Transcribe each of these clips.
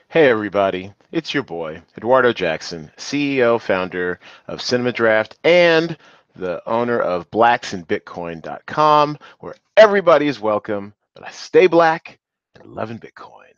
Hey everybody, it's your boy, Eduardo Jackson, CEO, founder of Cinema Draft, and the owner of blacksandbitcoin.com, where everybody is welcome, but I stay black and loving Bitcoin.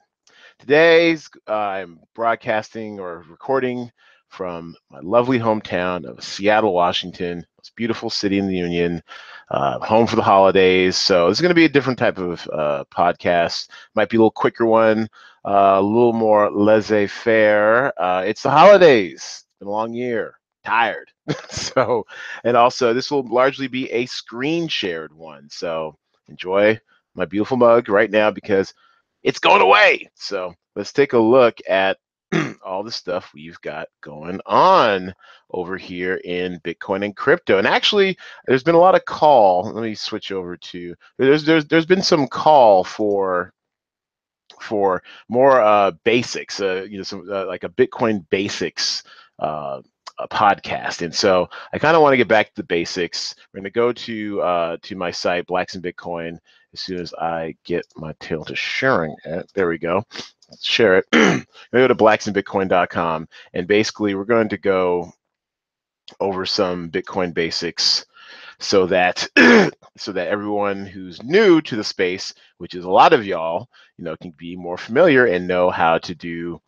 Today's I'm broadcasting or recording from my lovely hometown of Seattle, Washington, most beautiful city in the Union, home for the holidays. So this is going to be a different type of podcast. Might be a little quicker one, a little more laissez-faire. It's the holidays. It's been a long year. Tired. So, and also this will largely be a screen shared one. So enjoy my beautiful mug right now because it's going away. So let's take a look at all the stuff we've got going on over here in Bitcoin and crypto. And actually, there's been a lot of call. Let me switch over to there's been some call for more basics, some like a Bitcoin basics a podcast. And so I kind of want to get back to the basics. We're going to go to my site, Blacks and Bitcoin, as soon as I get my tail to sharing it. There we go. Let's share it. I'm going to go to blacksandbitcoin.com, and basically we're going to go over some Bitcoin basics so that so that everyone who's new to the space, which is a lot of y'all, can be more familiar and know how to do,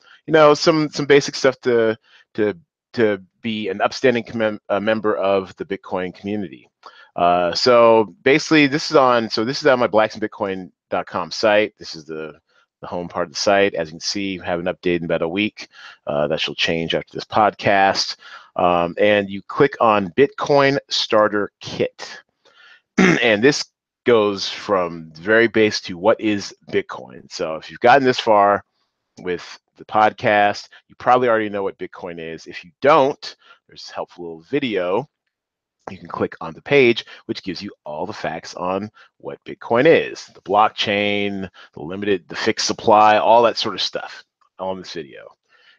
some basic stuff to to be an upstanding member of the Bitcoin community. So basically, this is on my blacksandbitcoin.com site. This is the home part of the site. As you can see, we have an update in about a week. That shall change after this podcast. And you click on Bitcoin Starter Kit. And this goes from very base to what is Bitcoin. So if you've gotten this far with the podcast, you probably already know what Bitcoin is. If you don't, there's a helpful little video. You can click on the page, which gives you all the facts on what Bitcoin is, the blockchain, the fixed supply, all that sort of stuff on this video.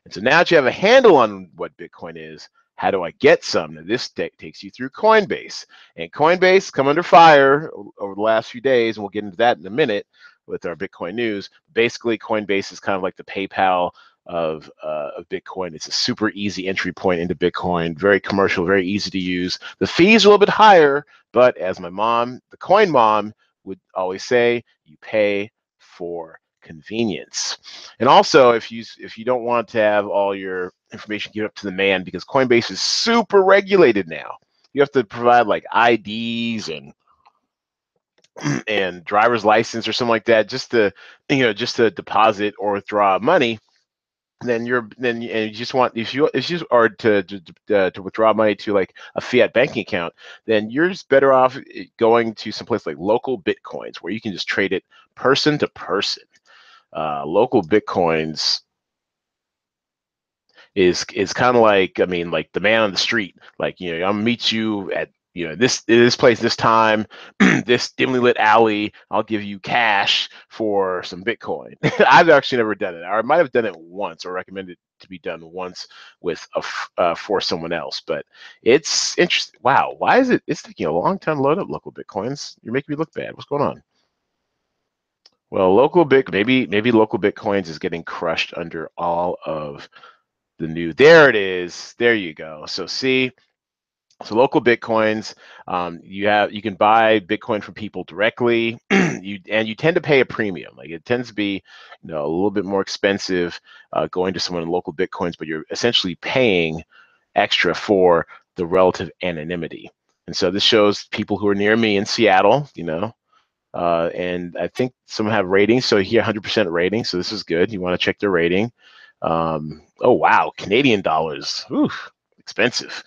And so now that you have a handle on what Bitcoin is, how do I get some? Now this takes you through Coinbase. And Coinbase come under fire over the last few days, and we'll get into that in a minute with our Bitcoin news. Basically, Coinbase is kind of like the PayPal of Bitcoin. It's a super easy entry point into Bitcoin, very commercial, very easy to use. The fees are a little bit higher, but as my mom, the coin mom, would always say, you pay for convenience. And also, if you don't want to have all your information given up to the man, because Coinbase is super regulated now, you have to provide like IDs and driver's license or something like that just to deposit or withdraw money. Then and you just want, if you are to withdraw money to like a fiat banking account, then you're just better off going to some place like LocalBitcoins, where you can just trade it person to person. LocalBitcoins is kind of like, I mean, like the man on the street. Like, I'll meet you at this place, this time, this dimly lit alley. I'll give you cash for some Bitcoin. I've actually never done it, or I might have done it once, or recommended to be done once with for someone else. But it's interesting. Wow, why is it's taking a long time to load up LocalBitcoins? You're making me look bad. What's going on? Well, maybe LocalBitcoins is getting crushed under all of the new. There it is. There you go. So see, so LocalBitcoins, you can buy Bitcoin from people directly. you tend to pay a premium. Like, it tends to be a little bit more expensive going to someone in LocalBitcoins, but you're essentially paying extra for the relative anonymity. And so this shows people who are near me in Seattle, and I think some have ratings. So here, 100% rating. So this is good. You want to check their rating. Oh wow, Canadian dollars. Oof, expensive.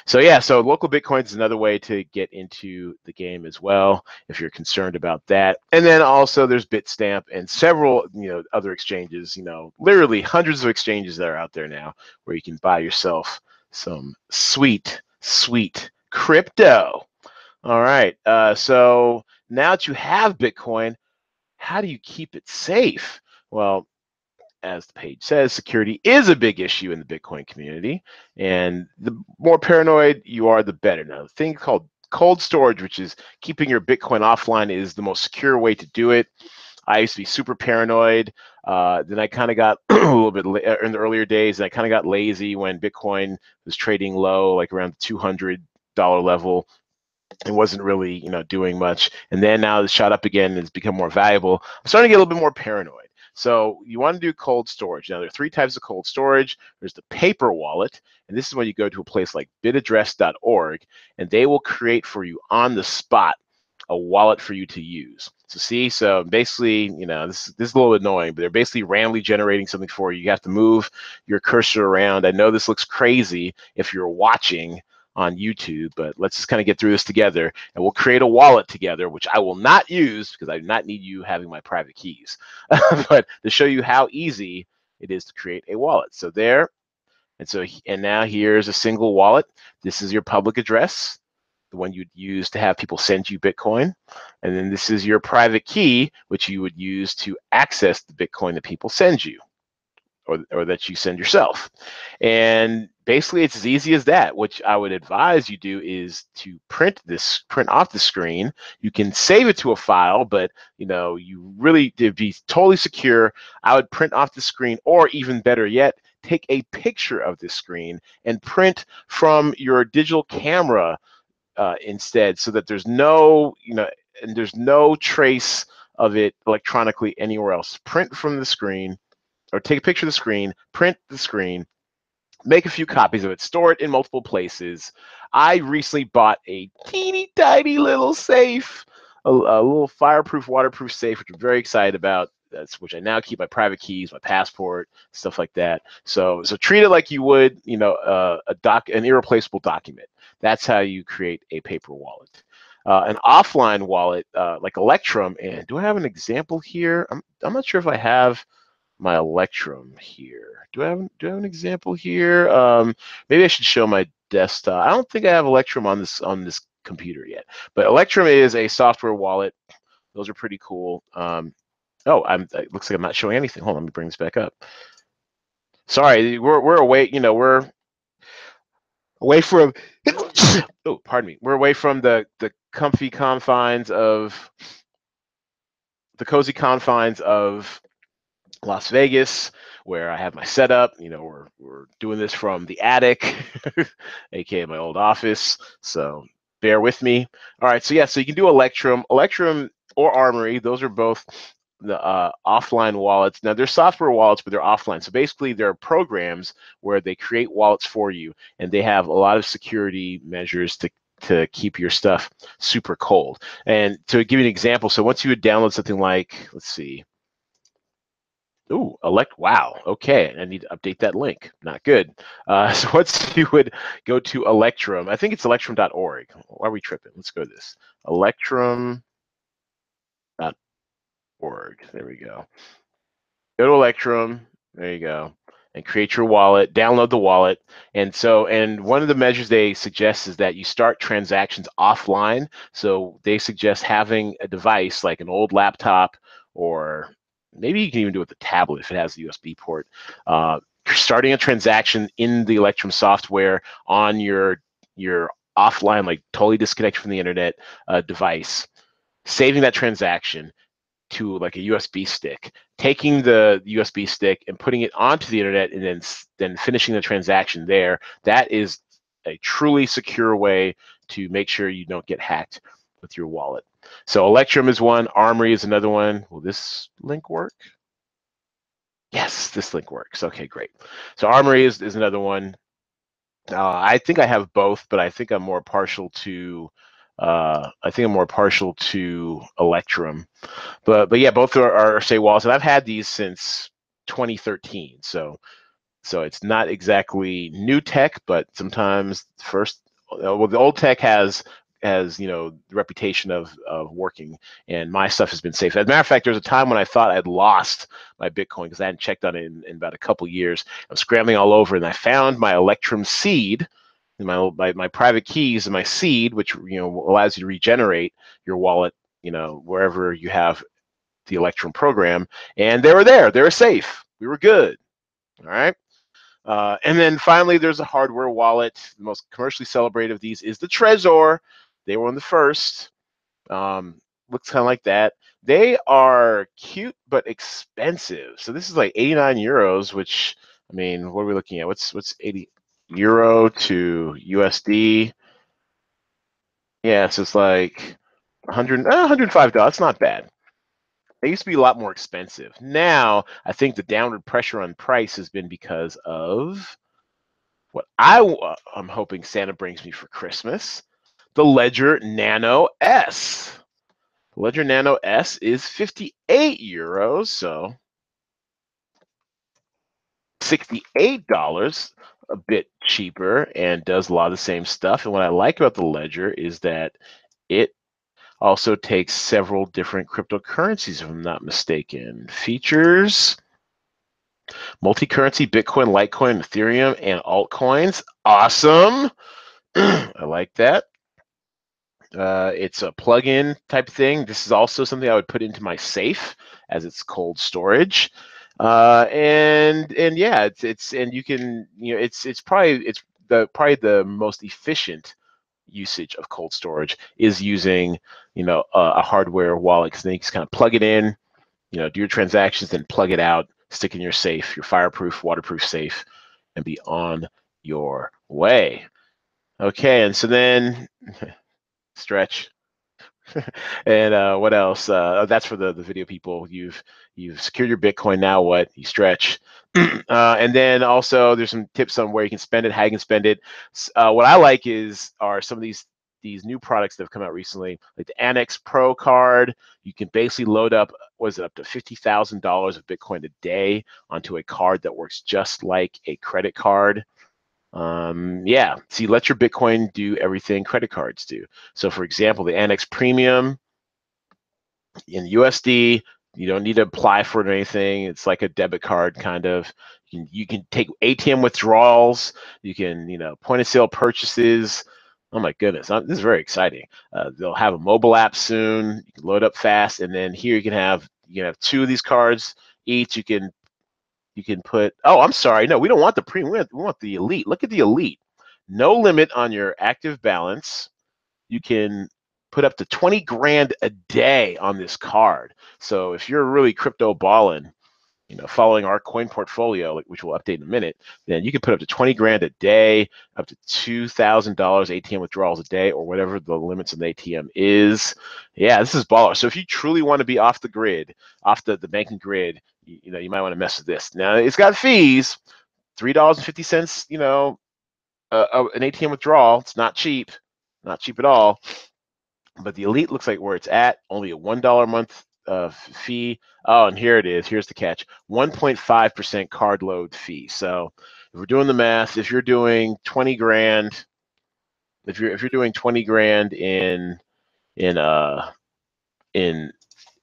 So yeah, so LocalBitcoins is another way to get into the game as well, if you're concerned about that. And then also there's Bitstamp and several other exchanges. Literally hundreds of exchanges that are out there now where you can buy yourself some sweet crypto. All right. So now that you have Bitcoin, how do you keep it safe? Well, as the page says, security is a big issue in the Bitcoin community, and the more paranoid you are, the better. Now, the thing called cold storage, which is keeping your Bitcoin offline, is the most secure way to do it. I used to be super paranoid. Then I kind of got a little bit in the earlier days, and I kind of got lazy when Bitcoin was trading low, like around the $200 level. It wasn't really, doing much. And then now it's shot up again and it's become more valuable. I'm starting to get a little bit more paranoid. So you want to do cold storage. Now, there are 3 types of cold storage. There's the paper wallet, and this is when you go to a place like bitaddress.org, and they will create for you on the spot a wallet for you to use. So see, so basically, this is a little annoying, but they're basically randomly generating something for you. You have to move your cursor around. I know this looks crazy if you're watching on YouTube, but let's just kind of get through this together, and we'll create a wallet together, which I will not use because I do not need you having my private keys, but to show you how easy it is to create a wallet. So there, and now here's a single wallet. This is your public address, the one you'd use to have people send you Bitcoin. And then this is your private key, which you would use to access the Bitcoin that people send you, or that you send yourself. And basically it's as easy as that. What I would advise you do is to print off the screen. You can save it to a file, but you really, to be totally secure, I would print off the screen, or even better yet, take a picture of this screen and print from your digital camera instead, so that there's no, and there's no trace of it electronically anywhere else. Print from the screen, or take a picture of the screen, print the screen, make a few copies of it, store it in multiple places. I recently bought a teeny tiny little safe, a little fireproof, waterproof safe, which I'm very excited about. That's which I now keep my private keys, my passport, stuff like that. So treat it like you would, an irreplaceable document. That's how you create a paper wallet. An offline wallet like Electrum, and do I have an example here? I'm not sure if I have my Electrum here. Do I have an example here? Maybe I should show my desktop. I don't think I have Electrum on this computer yet, but Electrum is a software wallet. Those are pretty cool. It looks like I'm not showing anything. Hold on, let me bring this back up. Sorry, we're away. We're away from. Oh, pardon me. We're away from the comfy confines of the cozy confines of Las Vegas, where I have my setup. We're doing this from the attic, aka my old office. So bear with me. All right, so you can do Electrum or Armory. Those are both the offline wallets. Now they're software wallets, but they're offline. So basically, there are programs where they create wallets for you, and they have a lot of security measures to keep your stuff super cold. And to give you an example, so once you would download something like, let's see. Ooh, wow, okay, I need to update that link. Not good. So once you would go to Electrum, I think it's electrum.org. Why are we tripping? Let's go to this. Electrum.org. There we go. Go to Electrum. There you go. And create your wallet, download the wallet. And one of the measures they suggest is that you start transactions offline. So they suggest having a device like an old laptop, or maybe you can even do it with a tablet if it has a USB port. Starting a transaction in the Electrum software on your offline, like totally disconnected from the internet device, saving that transaction to like a USB stick, taking the USB stick and putting it onto the internet, and then finishing the transaction there. That is a truly secure way to make sure you don't get hacked with your wallet. So Electrum is one, Armory is another one. Will this link work? Yes, this link works. Okay, great. So Armory is another one. I think I have both, but I think I'm more partial to Electrum. But yeah, both are say wallets, and I've had these since 2013. So it's not exactly new tech, but sometimes the old tech has the reputation of working, and my stuff has been safe. As a matter of fact, there's a time when I thought I'd lost my Bitcoin because I hadn't checked on it in about a couple years. I was scrambling all over, and I found my Electrum seed, and my private keys and my seed, which allows you to regenerate your wallet, wherever you have the Electrum program, and they were there. They were safe. We were good. All right. And then finally, there's a hardware wallet. The most commercially celebrated of these is the Trezor. They were on the first. Looks kind of like that. They are cute but expensive. So this is like 89 euros, which, I mean, what are we looking at? What's 80 euro to USD? Yeah, so it's like 100, $105. It's not bad. They used to be a lot more expensive. Now, I think the downward pressure on price has been because of what I'm hoping Santa brings me for Christmas, the Ledger Nano S. The Ledger Nano S is 58 euros, so $68, a bit cheaper, and does a lot of the same stuff. And what I like about the Ledger is that it also takes several different cryptocurrencies, if I'm not mistaken. Features multi-currency, Bitcoin, Litecoin, Ethereum, and altcoins. Awesome. I like that. It's a plug-in type thing. This is also something I would put into my safe as it's cold storage. And yeah, it's and you can, it's probably the most efficient usage of cold storage is using, a hardware wallet, because then you just kind of plug it in, do your transactions, then plug it out, stick it in your safe, your fireproof, waterproof safe, and be on your way. Okay, and so then stretch. And what else? That's for the video people. You've secured your Bitcoin. Now what? You stretch. And then also there's some tips on where you can spend it, how you can spend it. What I like are some of these new products that have come out recently, like the Annex Pro card. You can basically load up, up to $50,000 of Bitcoin a day onto a card that works just like a credit card. Yeah, see, let your Bitcoin do everything credit cards do. So for example, the Annex Premium in USD, you don't need to apply for it or anything. It's like a debit card kind of. You can take ATM withdrawals. You can, point of sale purchases. Oh my goodness, this is very exciting. They'll have a mobile app soon. You can load up fast, and then here you can have two of these cards each. You can put. Oh, I'm sorry. No, we don't want the premium. We want the elite. Look at the elite. No limit on your active balance. You can put up to 20 grand a day on this card. So if you're really crypto balling, following our coin portfolio, which we'll update in a minute, then you can put up to 20 grand a day, up to $2,000 ATM withdrawals a day, or whatever the limits of the ATM is. Yeah, this is baller. So if you truly want to be off the grid, off the banking grid, you might want to mess with this. Now it's got fees, $3.50, an ATM withdrawal. It's not cheap at all. But the elite looks like where it's at, only a $1 a month fee. Oh, and here it is. Here's the catch: 1.5% card load fee. So if we're doing the math, if you're doing 20 grand, if you're doing 20 grand in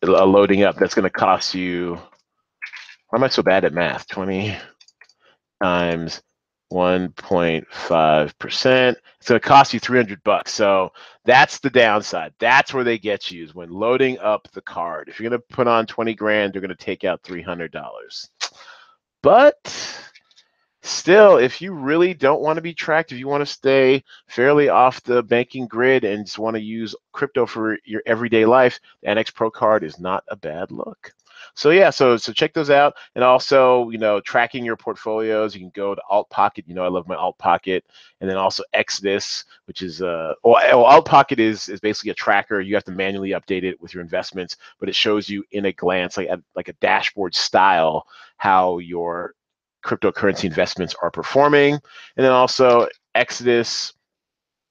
loading up, that's going to cost you. Why am I so bad at math? 20 times 1.5%. It's going to cost you $300. So that's the downside. That's where they get you, is when loading up the card. If you're going to put on 20 grand, they're going to take out $300. But still, if you really don't want to be tracked, if you want to stay fairly off the banking grid and just want to use crypto for your everyday life, the NX Pro card is not a bad look. So yeah, so check those out. And also, tracking your portfolios, you can go to Alt Pocket. I love my Alt Pocket. And then also Exodus, which is Alt Pocket is basically a tracker. You have to manually update it with your investments, but it shows you in a glance, like a dashboard style, how your cryptocurrency investments are performing. And then also Exodus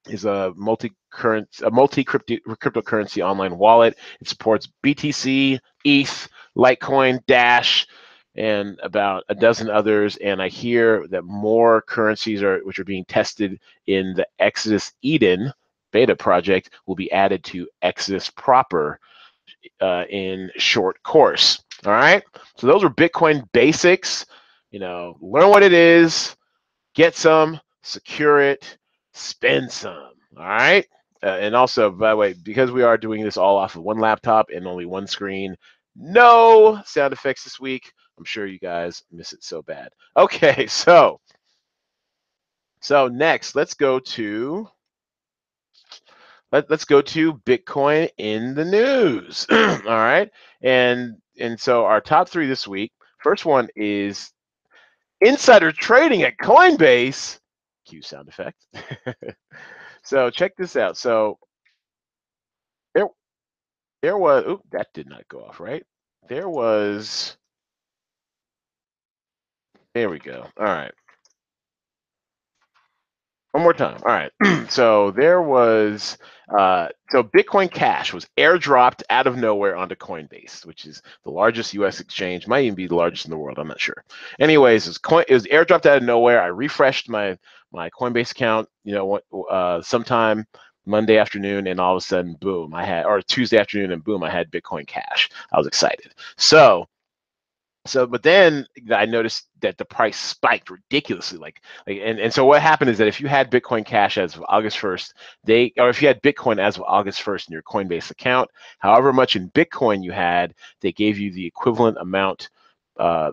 is a multi-cryptocurrency online wallet. It supports BTC, ETH, Litecoin, Dash, and about a dozen others. And I hear that more currencies which are being tested in the Exodus Eden beta project will be added to Exodus proper in short course. All right. So those are Bitcoin basics. Learn what it is, get some, secure it, spend some. All right. And also, by the way, because we are doing this all off of one laptop and only one screen, no sound effects this week. I'm sure you guys miss it so bad. Okay, so next, let's go to let's go to Bitcoin in the news. All right, and so our top three this week. First one is insider trading at Coinbase. Cue sound effect. So check this out. So there there was. Oop, that did not go off right. There was. There we go. All right. One more time. All right. So there was, so Bitcoin Cash was airdropped out of nowhere onto Coinbase, which is the largest U.S. exchange, might even be the largest in the world. I'm not sure. Anyways, it was airdropped out of nowhere. I refreshed my Coinbase account, sometime Monday afternoon, and all of a sudden, boom, or Tuesday afternoon, and boom, I had Bitcoin Cash. I was excited. But then I noticed that the price spiked ridiculously. And so what happened is that if you had Bitcoin Cash as of August 1st, or if you had Bitcoin as of August 1st in your Coinbase account, however much in Bitcoin you had, they gave you the equivalent amount uh,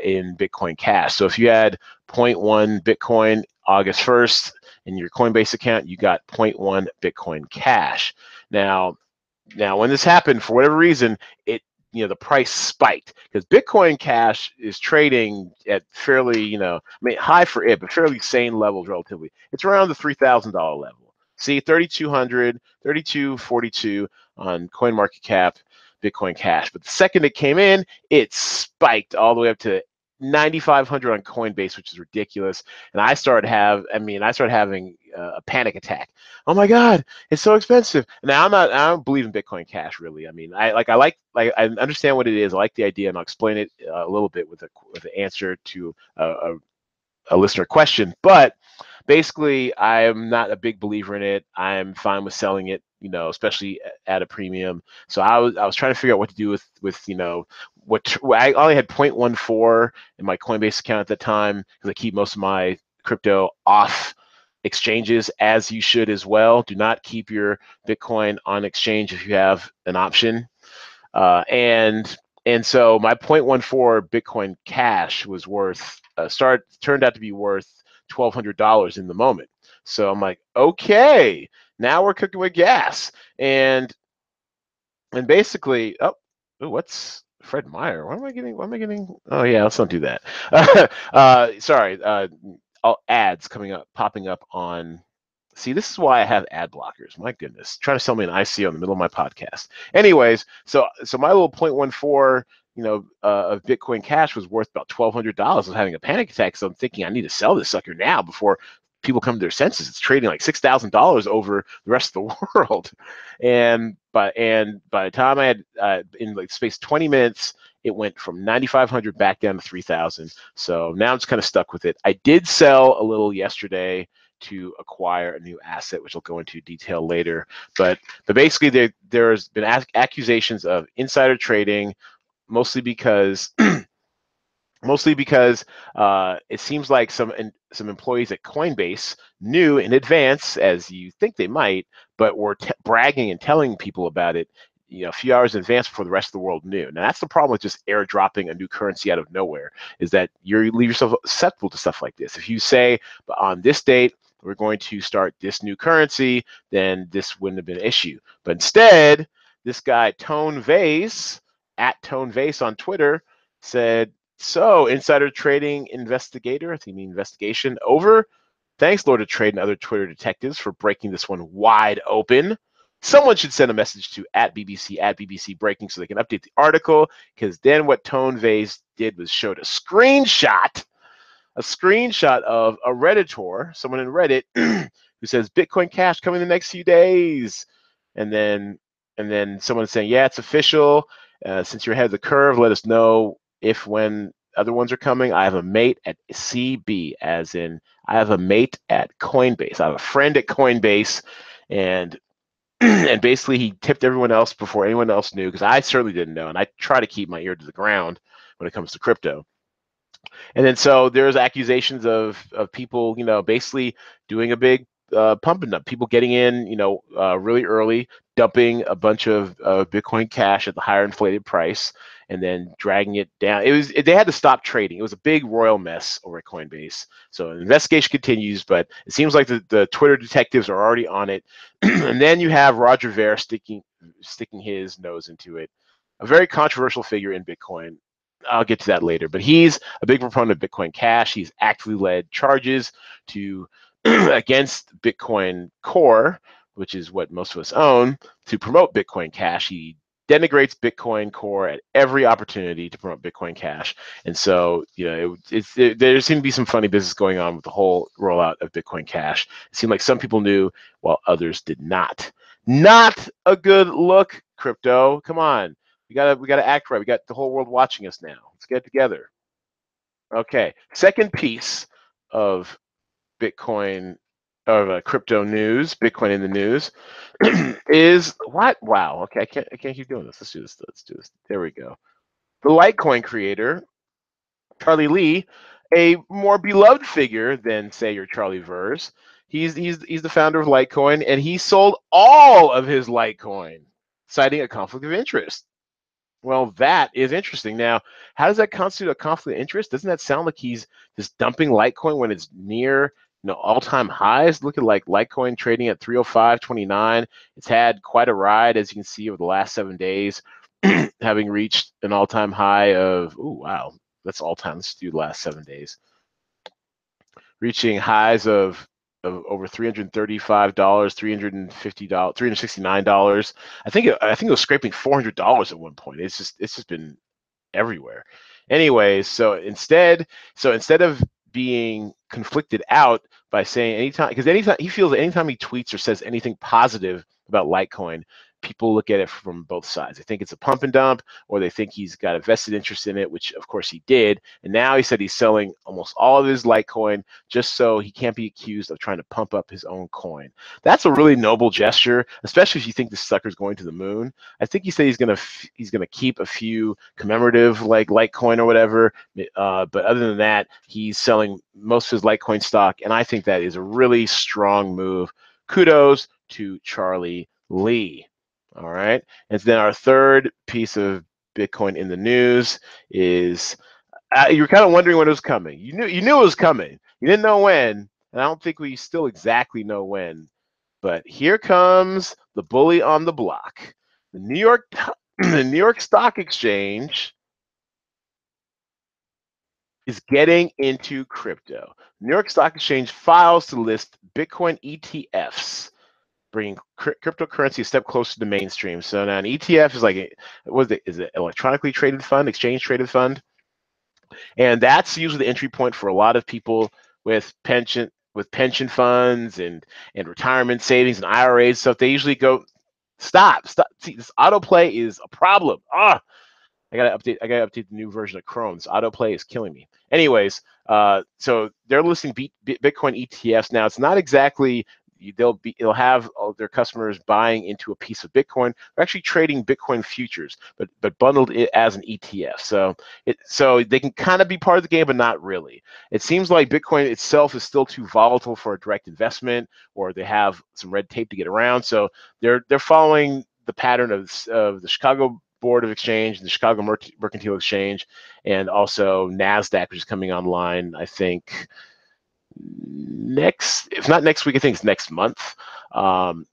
in Bitcoin Cash. So if you had zero point 0.1 Bitcoin August 1st in your Coinbase account, you got 0.1 Bitcoin Cash. Now, when this happened, for whatever reason, the price spiked because Bitcoin Cash is trading at fairly, high for it, but fairly sane levels relatively. It's around the $3,000 level. See, 3,200, 3,242 on CoinMarketCap, Bitcoin Cash. But the second it came in, it spiked all the way up to 9,500 on Coinbase, which is ridiculous. And I started having a panic attack. Oh my God, it's so expensive. Now I don't believe in Bitcoin Cash really. I mean, I understand what it is. I like the idea, and I'll explain it a little bit with an answer to a listener question. But basically, I am not a big believer in it. I'm fine with selling it, especially at a premium. So I was trying to figure out what to do with I only had 0.14 in my Coinbase account at the time because I keep most of my crypto off exchanges, as you should as well. Do not keep your Bitcoin on exchange if you have an option. And so my 0.14 Bitcoin Cash was turned out to be worth $1,200 in the moment. So I'm like, okay, now we're cooking with gas. And basically, what's Fred Meyer? What am I getting? Oh yeah, let's not do that. Sorry, all ads popping up on. See, this is why I have ad blockers. My goodness, trying to sell me an ICO in the middle of my podcast. Anyways, so my little 0.14, of Bitcoin Cash was worth about $1,200. I was having a panic attack, so I'm thinking I need to sell this sucker now before people come to their senses. It's trading like $6,000 over the rest of the world, and by the time I had in like space 20 minutes, it went from 9,500 back down to 3,000. So now I'm just kind of stuck with it. I did sell a little yesterday to acquire a new asset, which I'll go into detail later. But basically, there's been accusations of insider trading, mostly because it seems like some employees at Coinbase knew in advance, as you think they might, but were bragging and telling people about it, a few hours in advance before the rest of the world knew. Now that's the problem with just airdropping a new currency out of nowhere, is that you leave yourself susceptible to stuff like this. If you say, but on this date we're going to start this new currency, then this wouldn't have been an issue. But instead, this guy Tone Vase at Tone Vase on Twitter said, so, insider trading investigator, I think you mean investigation, over. Thanks, Lord of Trade and other Twitter detectives, for breaking this one wide open. Someone should send a message to @BBC Breaking so they can update the article, because then what Tone Vase did was showed a screenshot of a Redditor, someone in Reddit, who says Bitcoin Cash coming in the next few days, and then someone saying, yeah, it's official. Since you're ahead of the curve, let us know when other ones are coming. I have a mate at CB, as in I have a mate at Coinbase. I have a friend at Coinbase, and and basically he tipped everyone else before anyone else knew, because I certainly didn't know, and I try to keep my ear to the ground when it comes to crypto. And then so there's accusations of people, basically doing a big pumping up, people getting in, really early, dumping a bunch of Bitcoin Cash at the higher inflated price and then dragging it down. They had to stop trading. It was a big royal mess over at Coinbase. So the investigation continues, but it seems like the Twitter detectives are already on it. And then you have Roger Ver sticking his nose into it. A very controversial figure in Bitcoin. I'll get to that later, but he's a big proponent of Bitcoin Cash. He's actively led charges to against Bitcoin Core, which is what most of us own, to promote Bitcoin Cash. He denigrates Bitcoin Core at every opportunity to promote Bitcoin Cash. And so, there seemed to be some funny business going on with the whole rollout of Bitcoin Cash. It seemed like some people knew while others did not. Not a good look, crypto. Come on. We gotta act right. We got the whole world watching us now. Let's get together. Okay. Second piece of Bitcoin of crypto news, Bitcoin in the news, is what? Wow. Okay, I can't keep doing this. Let's do this. Let's do this. There we go. The Litecoin creator, Charlie Lee, a more beloved figure than say your Charlie Vers. He's the founder of Litecoin, and he sold all of his Litecoin, citing a conflict of interest. Well, that is interesting. Now, how does that constitute a conflict of interest? Doesn't that sound like he's just dumping Litecoin when it's near all-time highs? Look at like Litecoin trading at 305.29. It's had quite a ride, as you can see, over the last 7 days, having reached an all-time high of, oh, wow, that's all-time. Let's do the last 7 days. Reaching highs of over $335, $350, $369. I think it was scraping $400 at one point. It's just been everywhere. Anyways, so instead of being conflicted out by saying anytime he feels that anytime he tweets or says anything positive about Litecoin, people look at it from both sides. They think it's a pump and dump, or they think he's got a vested interest in it, which of course he did. And now he said he's selling almost all of his Litecoin just so he can't be accused of trying to pump up his own coin. That's a really noble gesture, especially if you think this sucker's going to the moon. I think he said he's gonna keep a few commemorative like Litecoin or whatever, but other than that, he's selling most of his Litecoin stock, and I think that is a really strong move. Kudos to Charlie Lee. All right. And then our third piece of Bitcoin in the news is you're kind of wondering when it was coming. You knew it was coming. You didn't know when, and I don't think we still exactly know when. But here comes the bully on the block. The New York Stock Exchange is getting into crypto. New York Stock Exchange files to list Bitcoin ETFs, bringing cryptocurrency a step closer to mainstream. So now an ETF is like, is it electronically traded fund, exchange traded fund? And that's usually the entry point for a lot of people with pension funds and retirement savings and IRAs stuff. They usually go, stop. See, this autoplay is a problem. I gotta update the new version of Chrome. This autoplay is killing me. Anyways, so they're listing Bitcoin ETFs now. It's not exactly they'll have all their customers buying into a piece of Bitcoin. They're actually trading Bitcoin futures, but bundled it as an ETF. So they can kind of be part of the game, but not really. It seems like Bitcoin itself is still too volatile for a direct investment, or they have some red tape to get around. So they're following the pattern of the Chicago Board of Exchange, the Chicago Mercantile Exchange, and also NASDAQ, which is coming online, I think, if not next week, I think it's next month,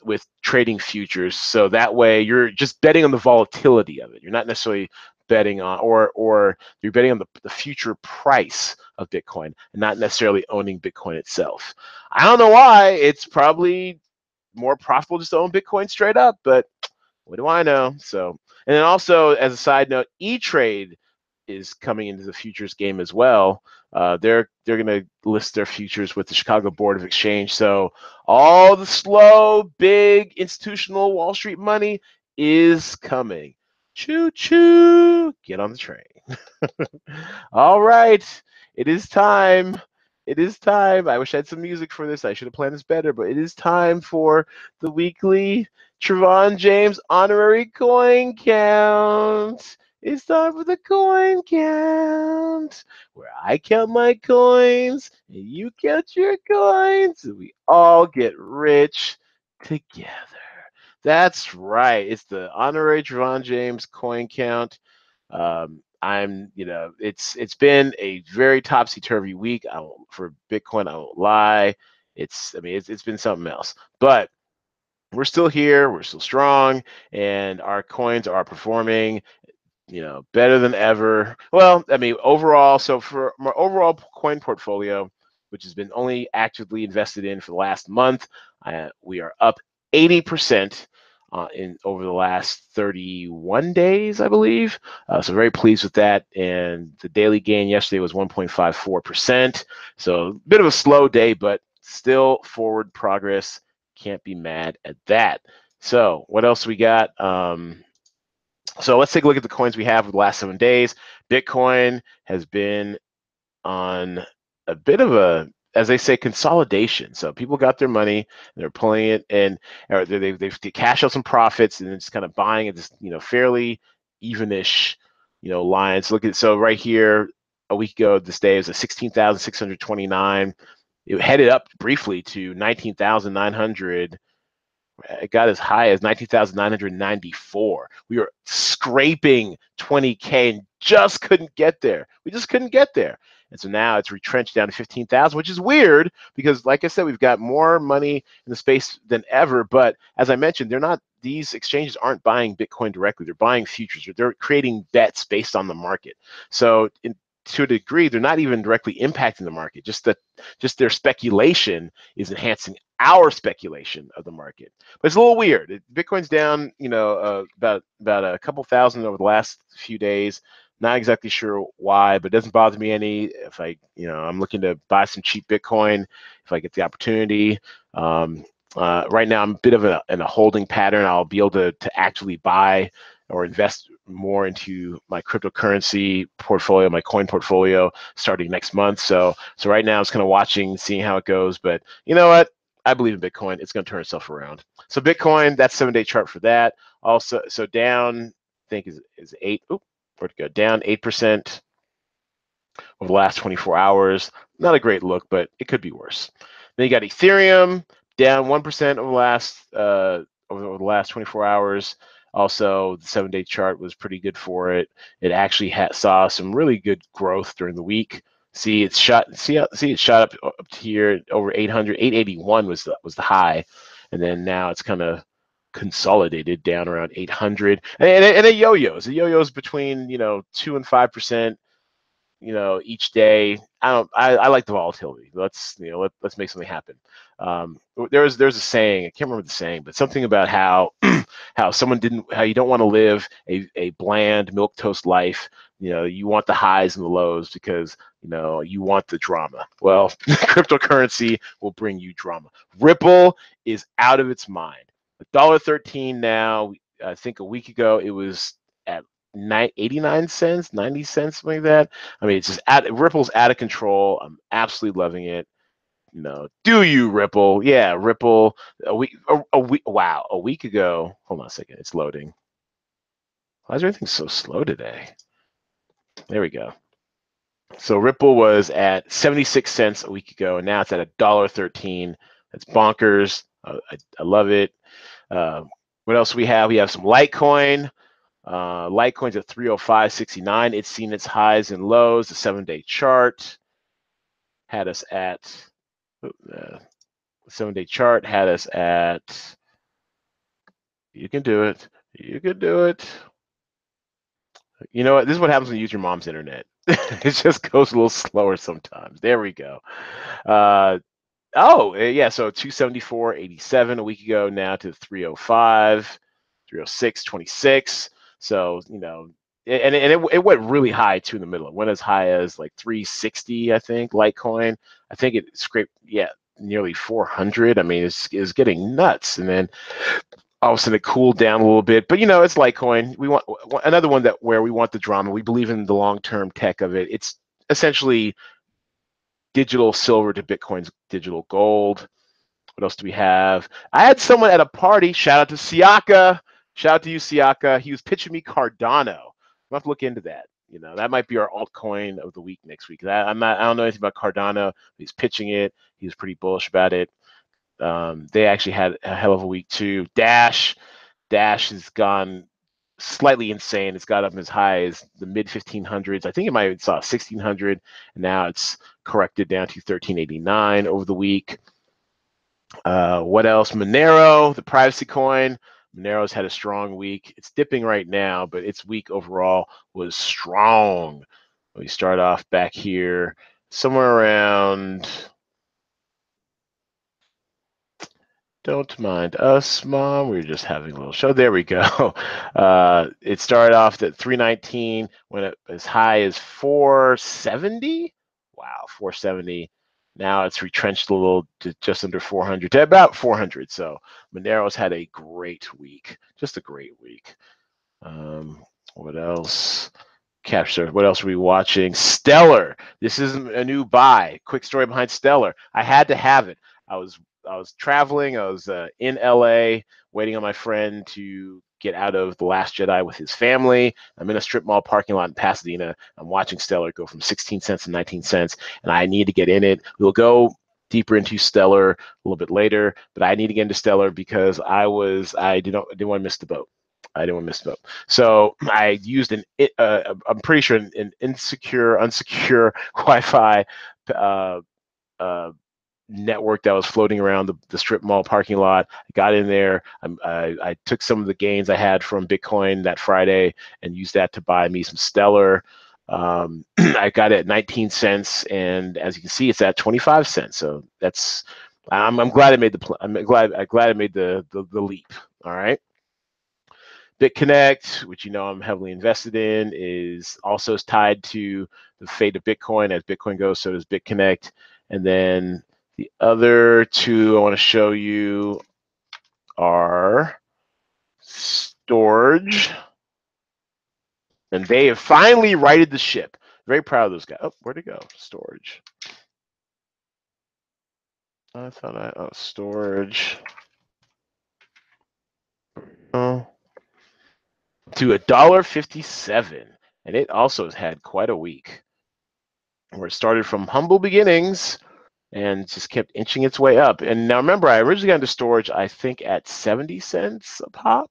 with trading futures. So that way you're just betting on the volatility of it. You're not necessarily betting on, or you're betting on the future price of Bitcoin and not necessarily owning Bitcoin itself. I don't know why. It's probably more profitable just to own Bitcoin straight up, but what do I know? So, and then also as a side note, E-Trade is coming into the futures game as well. They're going to list their futures with the Chicago Board of Exchange. So all the slow, big institutional Wall Street money is coming. Choo choo! Get on the train. All right, it is time. It is time. I wish I had some music for this. I should have planned this better, but it is time for the weekly Trevon James honorary coin count. It's time for the coin count, where I count my coins and you count your coins, and we all get rich together. That's right. It's the honorary Javon James coin count. It's been a very topsy-turvy week. For Bitcoin, I won't lie. It's been something else. But we're still here. We're still strong, and our coins are performing, better than ever. Well, overall, so for my overall coin portfolio, which has been only actively invested in for the last month, we are up 80% in over the last 31 days, I believe. So very pleased with that. And the daily gain yesterday was 1.54%. So a bit of a slow day, but still forward progress. Can't be mad at that. So what else we got? So let's take a look at the coins we have for the last 7 days. Bitcoin has been on a bit of a, as they say, consolidation. So people got their money, and they're pulling it in, or they've cashed out some profits, and it's kind of buying at this, fairly evenish, lines. So right here, a week ago, this day is a 16,629. It headed up briefly to 19,900. It got as high as 19,994. We were scraping 20K and just couldn't get there. We just couldn't get there. And so now it's retrenched down to 15,000, which is weird because, like I said, we've got more money in the space than ever. But as I mentioned, these exchanges aren't buying Bitcoin directly. They're buying futures. They're creating bets based on the market. So to a degree, they're not even directly impacting the market. Just their speculation is enhancing our speculation of the market. But it's a little weird. Bitcoin's down, about a couple thousand over the last few days. Not exactly sure why, but it doesn't bother me any. If I'm looking to buy some cheap Bitcoin, if I get the opportunity. Right now, I'm a bit of in a holding pattern. I'll be able to actually buy or invest more into my cryptocurrency portfolio, my coin portfolio, starting next month. So right now, I was kind of watching, seeing how it goes. But you know what? I believe in Bitcoin. It's going to turn itself around. So Bitcoin, that's 7-day chart for that. Also, so down, I think is 8. Where'd it go? Down 8% over the last 24 hours. Not a great look, but it could be worse. Then you got Ethereum down 1% over the last 24 hours. Also, the 7-day chart was pretty good for it. It actually saw some really good growth during the week. See, it shot up to here over 800. 881 was the high, and then now it's kind of consolidated down around 800. And it yo-yos. It yo-yos between 2 and 5%. Each day. I like the volatility. Let's make something happen. There's a saying, I can't remember the saying, but something about how how you don't want to live a bland milk toast life. You want the highs and the lows because you want the drama. Well, cryptocurrency will bring you drama. Ripple is out of its mind. $1.13 now. I think a week ago it was at 89 cents, 90 cents, something like that. It's just Ripple's out of control. I'm absolutely loving it. Do you, Ripple? Yeah, Ripple. Wow, a week ago. Hold on a second, it's loading. Why is everything so slow today? There we go. So Ripple was at 76 cents a week ago, and now it's at $1.13. That's bonkers. I love it. What else do we have? We have some Litecoin. Litecoin's at 305.69. It's seen its highs and lows. The 7-day chart had us at the 7-day chart had us at. You can do it. You can do it. You know what? This is what happens when you use your mom's internet. It just goes a little slower sometimes. There we go. Yeah. So 274.87 a week ago, now to 305, 306.26. So and it went really high too in the middle. It went as high as like 360, I think. Litecoin, I think it scraped nearly 400. It's getting nuts, and then all of a sudden it cooled down a little bit. But it's Litecoin. We want another one where we want the drama. We believe in the long-term tech of it. It's essentially digital silver to Bitcoin's digital gold. What else do we have? I had someone at a party. Shout out to Siaka. Shout out to you, Siaka. He was pitching me Cardano. I'm have to look into that. That might be our altcoin of the week next week. I don't know anything about Cardano. He's pitching it. He was pretty bullish about it. They actually had a hell of a week too. Dash has gone slightly insane. It's got up as high as the mid 1500s. I think it might have saw 1600, and now it's corrected down to 1389 over the week. What else? Monero, the privacy coin. Monero's had a strong week. It's dipping right now, but its week overall was strong. We start off back here somewhere around, don't mind us, Mom. We were just having a little show. There we go. It started off at 319, went up as high as 470. Wow, 470. Now it's retrenched a little to just under 400, to about 400. So Monero's had a great week, just a great week. What else? Capture. What else are we watching? Stellar. This is a new buy. Quick story behind Stellar. I had to have it. I was traveling. I was in LA waiting on my friend to get out of The Last Jedi with his family. I'm in a strip mall parking lot in Pasadena. I'm watching Stellar go from 16 cents to 19 cents, and I need to get in it. We'll go deeper into Stellar a little bit later, but I need to get into Stellar because I didn't want to miss the boat. I didn't want to miss the boat. So I used I'm pretty sure an unsecure Wi-Fi network that was floating around the strip mall parking lot. I got in there. I took some of the gains I had from Bitcoin that Friday and used that to buy me some Stellar. I got it at 19 cents, and as you can see, it's at 25 cents. So that's I'm glad I made the leap. All right. BitConnect, which I'm heavily invested in, is also tied to the fate of Bitcoin. As Bitcoin goes, so does BitConnect. And then the other two I want to show you are Storage. And they have finally righted the ship. Very proud of those guys. Oh, where'd it go? Storage. Storage. Oh. To $1.57. And it also has had quite a week, where it started from humble beginnings and just kept inching its way up. And now remember, I originally got into Storage, I think, at 70 cents a pop.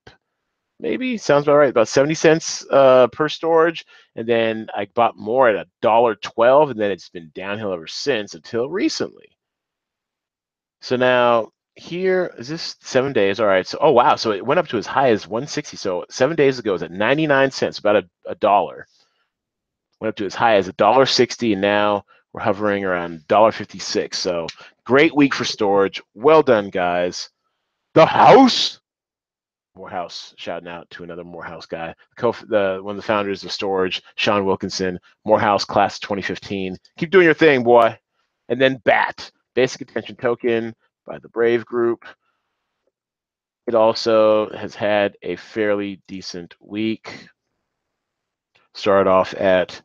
Maybe sounds about right. About 70 cents per Storage, and then I bought more at $1.12, and then it's been downhill ever since until recently. So now here is this 7 days. All right. So wow. So it went up to as high as 160. So 7 days ago it was at 99 cents, about a dollar. Went up to as high as $1.60, and now we're hovering around $1.56. So great week for Storage. Well done, guys. The house. Morehouse, shouting out to another Morehouse guy, one of the founders of Storage, Sean Wilkinson. Morehouse, class 2015. Keep doing your thing, boy. And then BAT, Basic Attention Token by the Brave Group. It also has had a fairly decent week. Started off at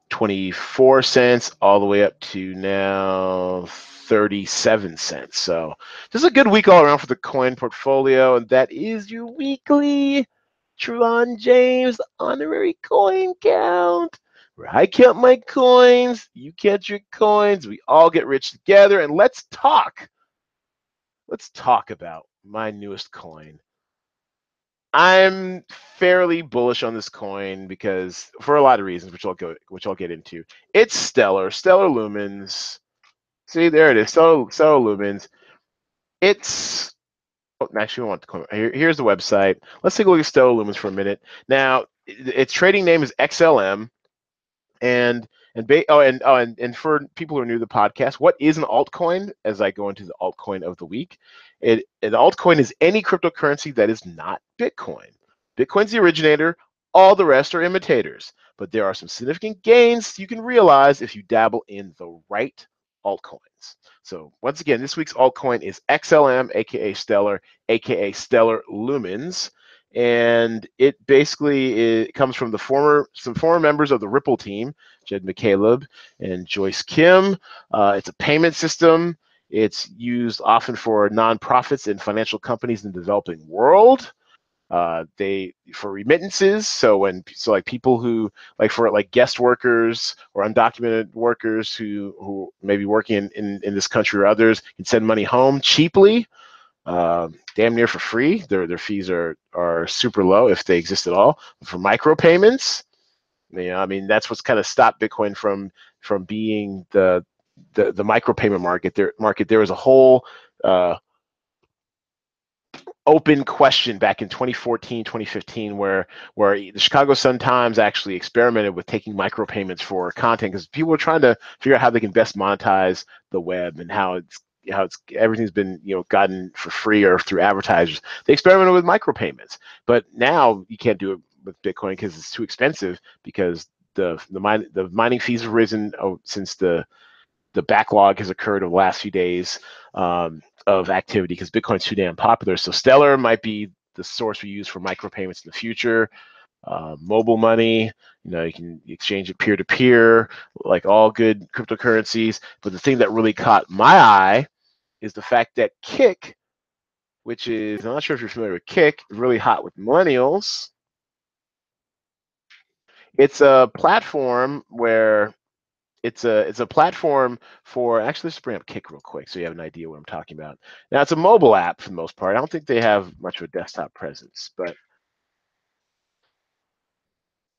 24 cents all the way up to now 37 cents. So just a good week all around for the coin portfolio. And that is your weekly Tron James honorary coin count, where I count my coins, you count your coins, we all get rich together. And let's talk about my newest coin. I'm fairly bullish on this coin because for a lot of reasons, which I'll get into. It's Stellar Lumens. See, there it is, Stellar Lumens. It's actually, I want the coin. Here's the website. Let's take a look at Stellar Lumens for a minute. Now, its trading name is XLM, and for people who are new to the podcast, what is an altcoin? As I go into the altcoin of the week, an altcoin is any cryptocurrency that is not Bitcoin. Bitcoin's the originator. All the rest are imitators. But there are some significant gains you can realize if you dabble in the right altcoins. So once again, this week's altcoin is XLM, aka Stellar Lumens. And it basically comes from some former members of the Ripple team, Jed McCaleb and Joyce Kim. It's a payment system. It's used often for nonprofits and financial companies in the developing world. They for remittances. So like people who for guest workers or undocumented workers who may be working in this country or others can send money home cheaply, damn near for free. Their fees are super low if they exist at all. For micropayments, I mean that's what's kind of stopped Bitcoin from being the micropayment market. There was a whole open question back in 2014, 2015, where the Chicago Sun-Times actually experimented with taking micropayments for content because people were trying to figure out how they can best monetize the web and how everything's been gotten for free or through advertisers. They experimented with micropayments, but now you can't do it with Bitcoin because it's too expensive because the mining fees have risen since the backlog has occurred over the last few days of activity because Bitcoin's too damn popular. So Stellar might be the source we use for micropayments in the future. Mobile money, you can exchange it peer to peer, like all good cryptocurrencies. But the thing that really caught my eye is the fact that Kick, which is, I'm not sure if you're familiar with Kick, really hot with millennials. It's a platform where it's a platform for, actually, let's bring up Kick real quick so you have an idea what I'm talking about. Now, it's a mobile app for the most part. I don't think they have much of a desktop presence, but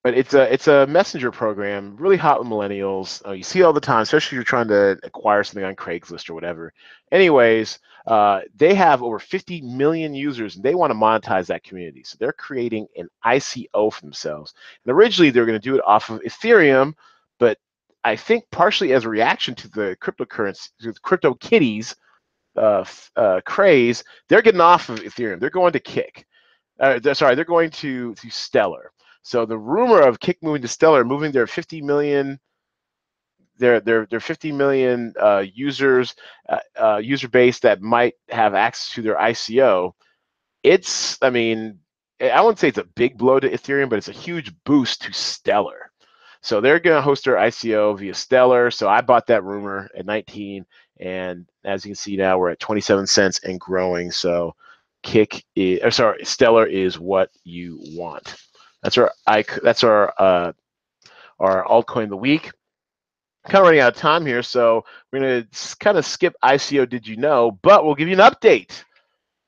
it's a messenger program, really hot with millennials. You see it all the time, especially if you're trying to acquire something on Craigslist or whatever. Anyways, they have over 50 million users, and they want to monetize that community. So they're creating an ICO for themselves. And originally, they were going to do it off of Ethereum, but I think partially as a reaction to the cryptocurrency, to the crypto kitties craze, they're getting off of Ethereum. They're going to Kick. They're going to Stellar. So the rumor of Kick moving to Stellar, moving their 50 million, their 50 million users, user base that might have access to their ICO. I mean, I wouldn't say it's a big blow to Ethereum, but it's a huge boost to Stellar. So they're going to host their ICO via Stellar. So I bought that rumor at 19, and as you can see now, we're at 27 cents and growing. So Stellar is what you want. That's our altcoin of the week. Kind of running out of time here, so we're going to kind of skip ICO. Did you know? But we'll give you an update.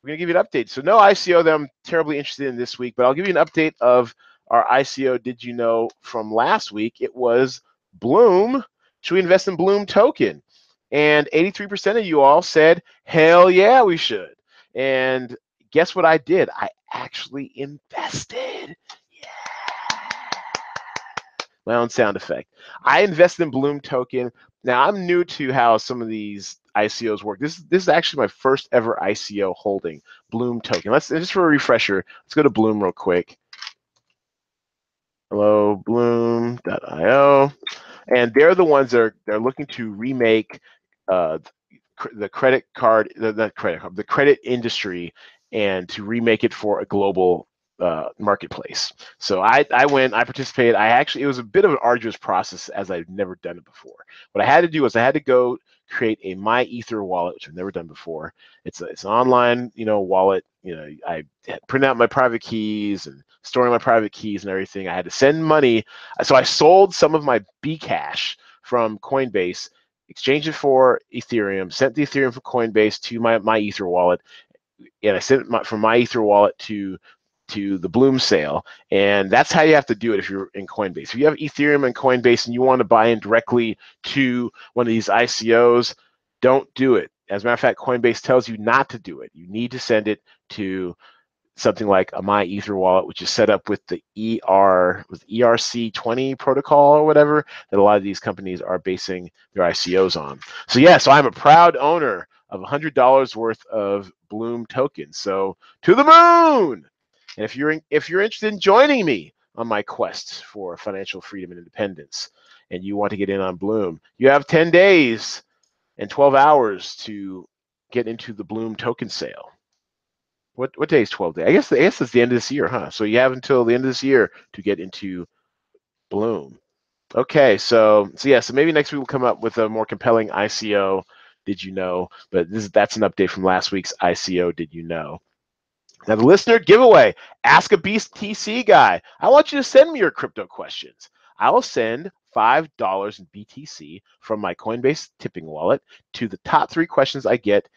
We're going to give you an update. So no ICO that I'm terribly interested in this week, but I'll give you an update of our ICO. Did you know from last week? It was Bloom. Should we invest in Bloom token? And 83% of you all said, hell yeah, we should. And guess what I did? I actually invested. My own sound effect. I invested in Bloom token. Now I'm new to how some of these ICOs work. This is actually my first ever ICO holding Bloom token. Let's just for a refresher. Let's go to Bloom real quick. Hello, Bloom.io, and they're the ones that they're looking to remake the credit card, the credit industry, and to remake it for a global marketplace. So I participated. It was a bit of an arduous process as I've never done it before. What I had to do was I had to go create a My Ether wallet, which I've never done before. It's an online, wallet. I print out my private keys and storing my private keys and everything. I had to send money. So I sold some of my Bcash from Coinbase, exchanged it for Ethereum, sent the Ethereum from Coinbase to my Ether wallet, and I sent it from my Ether wallet to the Bloom sale. And that's how you have to do it if you're in Coinbase. If you have Ethereum and Coinbase and you want to buy in directly to one of these ICOs, don't do it. As a matter of fact, Coinbase tells you not to do it. You need to send it to something like a My Ether wallet, which is set up with the ERC20 protocol or whatever that a lot of these companies are basing their ICOs on. So yeah, so I'm a proud owner of $100 worth of Bloom tokens. So to the moon! And if you're interested in joining me on my quest for financial freedom and independence, and you want to get in on Bloom, you have 10 days and 12 hours to get into the Bloom token sale. What day is 12 days? I guess it's the end of this year, huh? So you have until the end of this year to get into Bloom. Okay, so maybe next week we'll come up with a more compelling ICO. Did you know? But that's an update from last week's ICO. Did you know? Now, the listener giveaway, ask a BTC guy. I want you to send me your crypto questions. I will send $5 in BTC from my Coinbase tipping wallet to the top 3 questions I get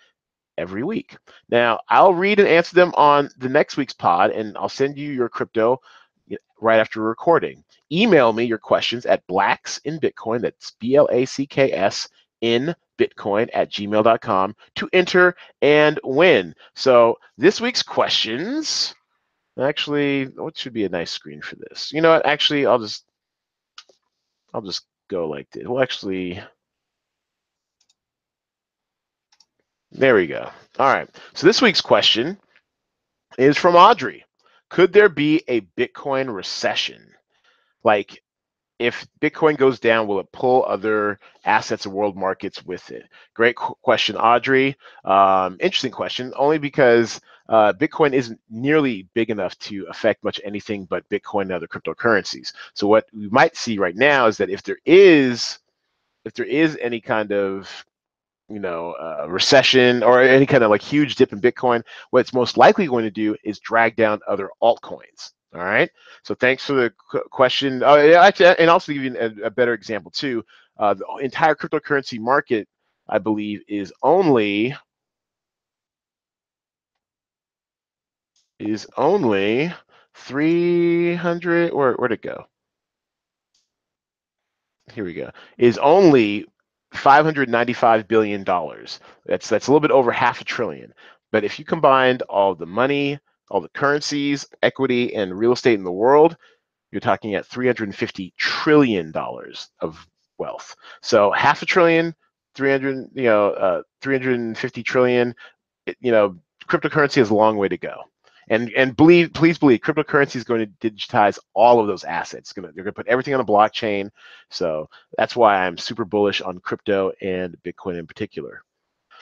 every week. Now, I'll read and answer them on the next week's pod, and I'll send you your crypto right after recording. Email me your questions at blacksinbitcoin, that's BLACKS in Bitcoin at gmail.com to enter and win. So this week's questions, actually, what should be a nice screen for this? You know what? Actually, I'll just go like this. Well, actually, there we go. All right. So this week's question is from Audrey. Could there be a Bitcoin recession? Like, if Bitcoin goes down, will it pull other assets and world markets with it? Great question, Audrey. Interesting question, only because Bitcoin isn't nearly big enough to affect much anything but Bitcoin and other cryptocurrencies. So what we might see right now is that if there is any kind of recession or any kind of like huge dip in Bitcoin, what it's most likely going to do is drag down other altcoins. All right. So thanks for the question. Oh, yeah, actually, and also give you a better example too. The entire cryptocurrency market, I believe, is only 300. Where'd it go? Here we go. Is only $595 billion. That's a little bit over half a trillion. But if you combined all the money, all the currencies, equity, and real estate in the world, you're talking at $350 trillion of wealth. So half a trillion, 350 trillion, cryptocurrency has a long way to go. And please believe, cryptocurrency is going to digitize all of those assets. They're going to put everything on a blockchain. So that's why I'm super bullish on crypto and Bitcoin in particular.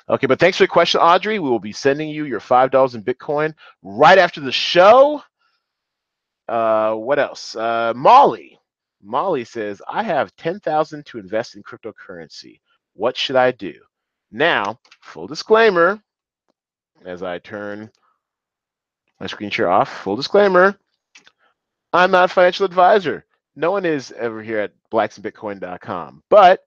Okay, but thanks for the question, Audrey. We will be sending you your $5 in Bitcoin right after the show. What else? Molly says, I have 10,000 to invest in cryptocurrency. What should I do? Now, full disclaimer, as I turn my screen share off, full disclaimer, I'm not a financial advisor. No one is ever here at blacksandbitcoin.com, but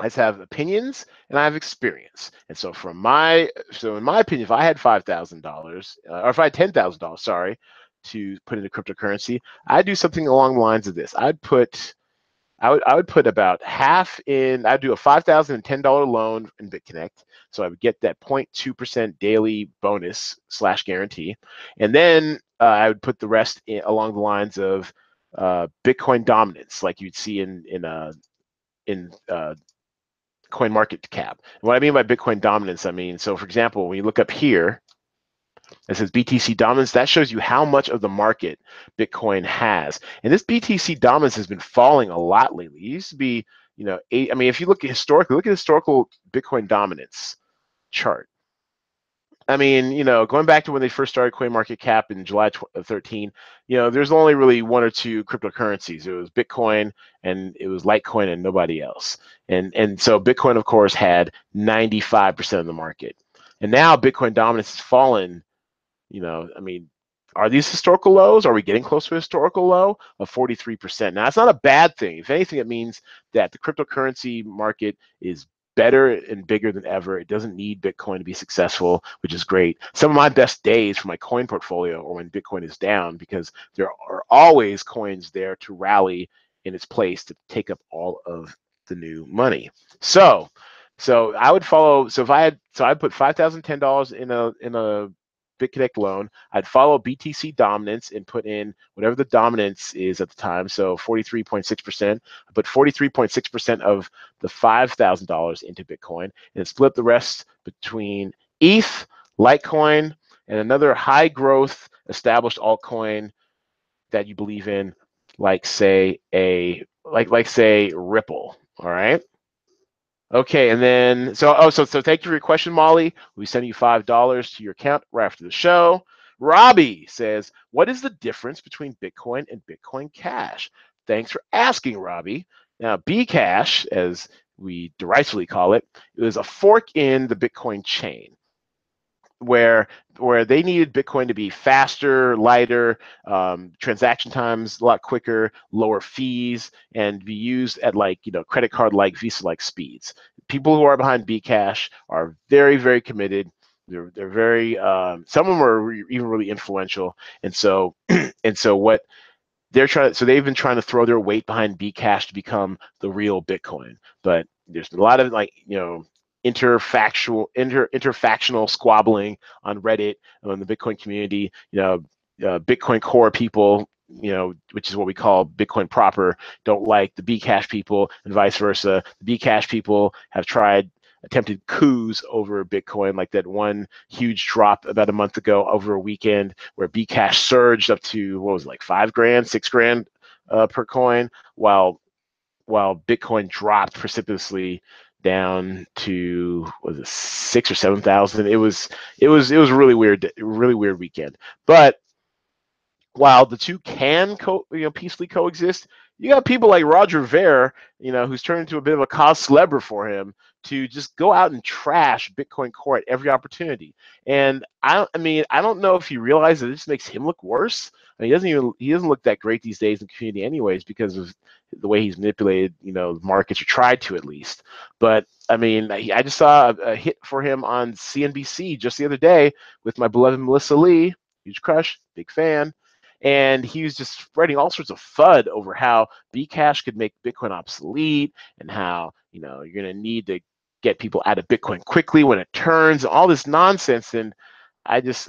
I just have opinions and I have experience. And so in my opinion, if I had $5,000 or if I had $10,000, sorry, to put into cryptocurrency, I'd do something along the lines of this. I would put about half in. I'd do a $5,010 loan in BitConnect, so I would get that 0.2% daily bonus / guarantee, and then I would put the rest along the lines of Bitcoin dominance, like you'd see in coin market cap. And what I mean by Bitcoin dominance, I mean, so for example, when you look up here, it says BTC dominance. That shows you how much of the market Bitcoin has. And this BTC dominance has been falling a lot lately. It used to be, I mean, if you look at historical Bitcoin dominance chart. I mean, going back to when they first started CoinMarketCap in July 13, there's only really one or two cryptocurrencies. It was Bitcoin and it was Litecoin and nobody else. And so Bitcoin, of course, had 95% of the market. And now Bitcoin dominance has fallen. I mean, are these historical lows? Are we getting close to a historical low of 43%? Now, that's not a bad thing. If anything, it means that the cryptocurrency market is better and bigger than ever. It doesn't need Bitcoin to be successful, which is great. Some of my best days for my coin portfolio are when Bitcoin is down, because there are always coins there to rally in its place to take up all of the new money. So I would follow. So I'd put $5,010 in a BitConnect loan. I'd follow BTC dominance and put in whatever the dominance is at the time. So 43.6%. I put 43.6% of the $5,000 into Bitcoin and split the rest between ETH, Litecoin, and another high growth established altcoin that you believe in, like say Ripple. All right. Okay, and then so thank you for your question, Molly. We send you $5 to your account right after the show. Robbie says, what is the difference between Bitcoin and Bitcoin Cash? Thanks for asking, Robbie. Now, Bcash, as we derisively call it, is a fork in the Bitcoin chain. where they needed Bitcoin to be faster, lighter, transaction times a lot quicker, lower fees, and be used at like credit card like Visa like speeds. People who are behind Bcash are very, very committed. They're very some of them are even really influential, and so what they've been trying to throw their weight behind Bcash to become the real Bitcoin. But there's a lot of interfactional squabbling on Reddit, on the Bitcoin community. Bitcoin Core people, which is what we call Bitcoin proper, don't like the Bcash people, and vice versa. The Bcash people have attempted coups over Bitcoin, like that one huge drop about a month ago over a weekend where Bcash surged up to, what was it, like $5,000, $6,000 per coin, while Bitcoin dropped precipitously down to, was it 6,000 or 7,000? It was a really weird weekend. But while the two can peacefully coexist, you got people like Roger Ver, who's turned into a bit of a cause célèbre for him, to just go out and trash Bitcoin Core at every opportunity. And I don't know if he realizes that this makes him look worse. I mean, he doesn't look that great these days in the community anyways, because of the way he's manipulated, the markets, or tried to at least. But I mean, I just saw a hit for him on CNBC just the other day with my beloved Melissa Lee, huge crush, big fan. And he was just spreading all sorts of FUD over how Bcash could make Bitcoin obsolete, and how you're going to need to get people out of Bitcoin quickly when it turns, all this nonsense. And it's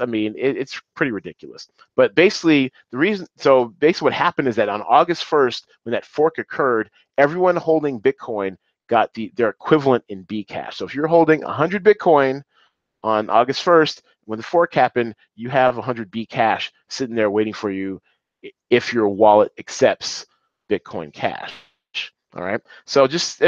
pretty ridiculous. But basically, what happened is that on August 1st, when that fork occurred, everyone holding Bitcoin got their equivalent in Bcash. So if you're holding 100 Bitcoin on August 1st, when the fork happened, you have 100 Bcash sitting there waiting for you if your wallet accepts Bitcoin Cash. All right. So just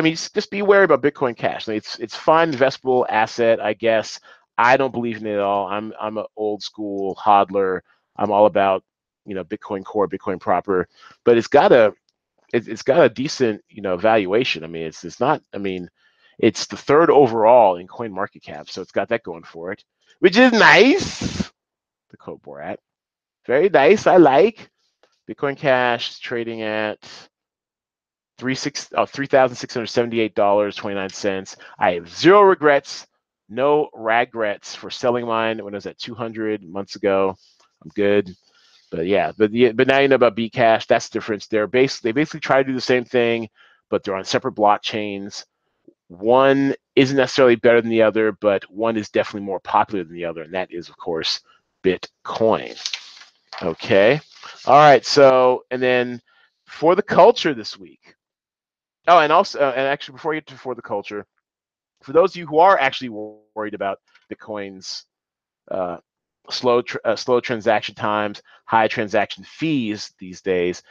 be wary about Bitcoin Cash. I mean, it's fine investable asset, I guess. I don't believe in it at all. I'm an old school hodler. I'm all about Bitcoin Core, Bitcoin proper, but it's got a decent valuation. I mean, it's not. I mean, it's the third overall in Coin Market Cap, so it's got that going for it, which is nice. The code Borat, very nice. I like Bitcoin Cash is trading at $3,678.29. I have zero regrets, no regrets for selling mine when I was at 200 months ago. I'm good. But yeah, but now you know about Bcash. That's the difference. They basically try to do the same thing, but they're on separate blockchains. One isn't necessarily better than the other, but one is definitely more popular than the other, and that is, of course, Bitcoin. Okay. All right. So, and then for the culture this week. Oh, and also, and actually, before you get to for the culture, for those of you who are actually worried about Bitcoin's slow transaction times, high transaction fees these days,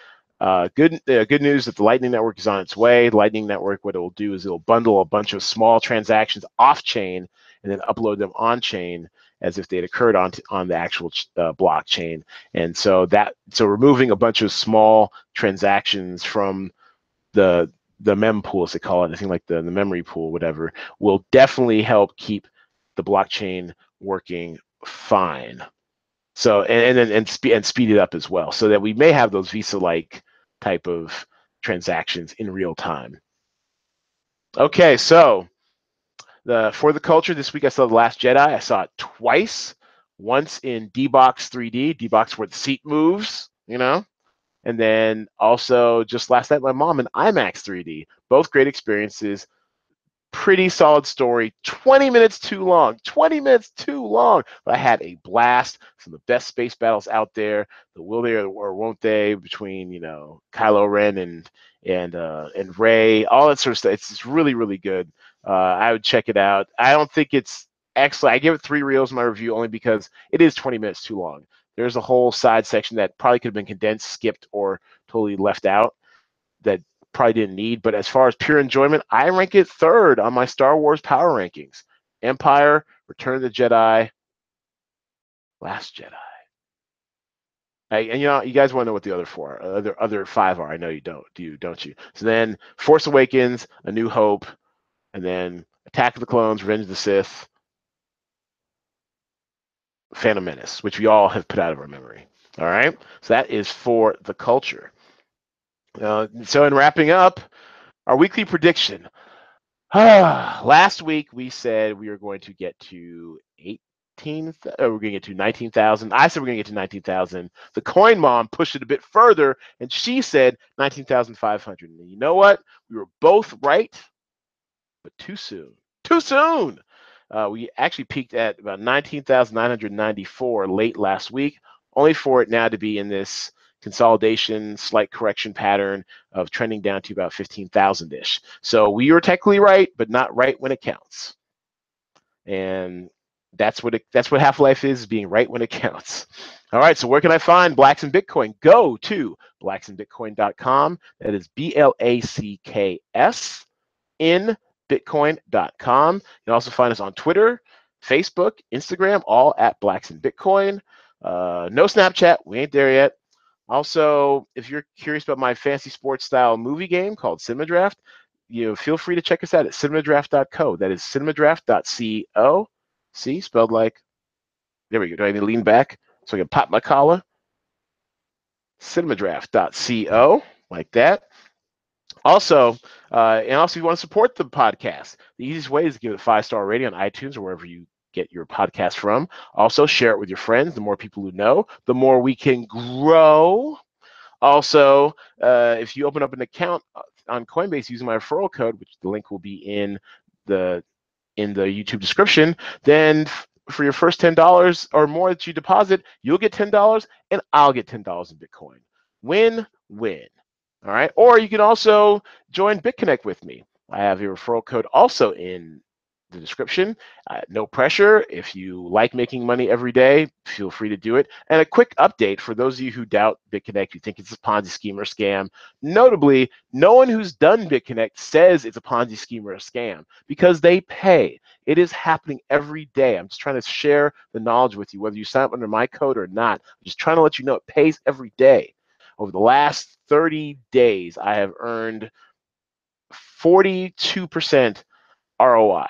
good news that the Lightning Network is on its way. The Lightning Network, what it will do is it'll bundle a bunch of small transactions off chain and then upload them on chain as if they had occurred on the actual blockchain. And so removing a bunch of small transactions from the mempool, as they call it, I think like the memory pool, whatever, will definitely help keep the blockchain working fine. So and speed it up as well, so that we may have those Visa-like type of transactions in real time. Okay, so for the culture this week, I saw The Last Jedi. I saw it twice. Once in D-Box 3D, D-Box where the seat moves, and then also just last night, my mom in IMAX 3D. Both great experiences. Pretty solid story. 20 minutes too long. 20 minutes too long. But I had a blast. Some of the best space battles out there. The will they or won't they between Kylo Ren and Rey. All that sort of stuff. It's just really, really good. I would check it out. I don't think it's excellent. I give it 3 reels in my review only because it is 20 minutes too long. There's a whole side section that probably could have been condensed, skipped, or totally left out that probably didn't need. But as far as pure enjoyment, I rank it 3rd on my Star Wars power rankings. Empire, Return of the Jedi, Last Jedi. And you guys want to know what the other 4 are, other 5 are. I know you don't. Don't you? So then Force Awakens, A New Hope, and then Attack of the Clones, Revenge of the Sith, Phantom Menace, which we all have put out of our memory. All right, so that is for the culture. So in wrapping up, our weekly prediction. Last week we said we were going to get to 18. We're going to get to 19,000. I said we're going to get to 19,000. The Coin Mom pushed it a bit further, and she said 19,500. And you know what? We were both right, but too soon. Too soon. We actually peaked at about 19,994 late last week, only for it now to be in this consolidation, slight correction pattern of trending down to about 15,000-ish. So we were technically right, but not right when it counts. And that's what Half-Life is, being right when it counts. All right, so where can I find Blacks in Bitcoin? Go to blacksinbitcoin.com. That is BLACKS in bitcoin.com. You can also find us on Twitter, Facebook, Instagram, all at Blacks in Bitcoin. No Snapchat, we ain't there yet. Also, if you're curious about my fancy sports style movie game called Cinema Draft, feel free to check us out at cinemadraft.co. That is cinemadraft.co. See, spelled like, there we go. Do I need to lean back so I can pop my collar? Cinemadraft.co, like that. Also, if you want to support the podcast, the easiest way is to give it a 5-star rating on iTunes or wherever you get your podcast from. Also, share it with your friends. The more people who know, the more we can grow. Also, if you open up an account on Coinbase using my referral code, which the link will be in the YouTube description, then for your first $10 or more that you deposit, you'll get $10 and I'll get $10 in Bitcoin. Win-win. All right. Or you can also join BitConnect with me. I have a referral code also in the description. No pressure. If you like making money every day, feel free to do it. And a quick update for those of you who doubt BitConnect, you think it's a Ponzi scheme or scam. Notably, no one who's done BitConnect says it's a Ponzi scheme or a scam because they pay. It is happening every day. I'm just trying to share the knowledge with you, whether you sign up under my code or not. I'm just trying to let you know it pays every day. Over the last 30 days, I have earned 42% ROI.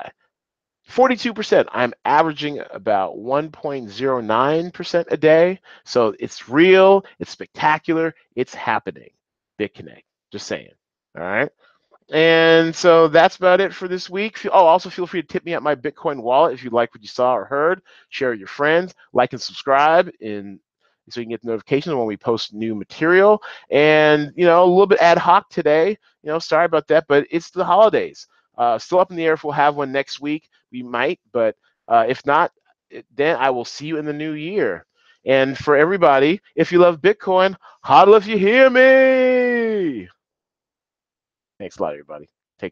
42%. I'm averaging about 1.09% a day. So it's real, it's spectacular, it's happening. BitConnect, just saying. All right. And so that's about it for this week. Also feel free to tip me at my Bitcoin wallet if you like what you saw or heard. Share with your friends, like and subscribe so you can get notifications when we post new material. And a little bit ad hoc today. Sorry about that, but it's the holidays. Still up in the air if we'll have one next week. We might, but if not, then I will see you in the new year. And for everybody, if you love Bitcoin, hodl if you hear me. Thanks a lot, everybody.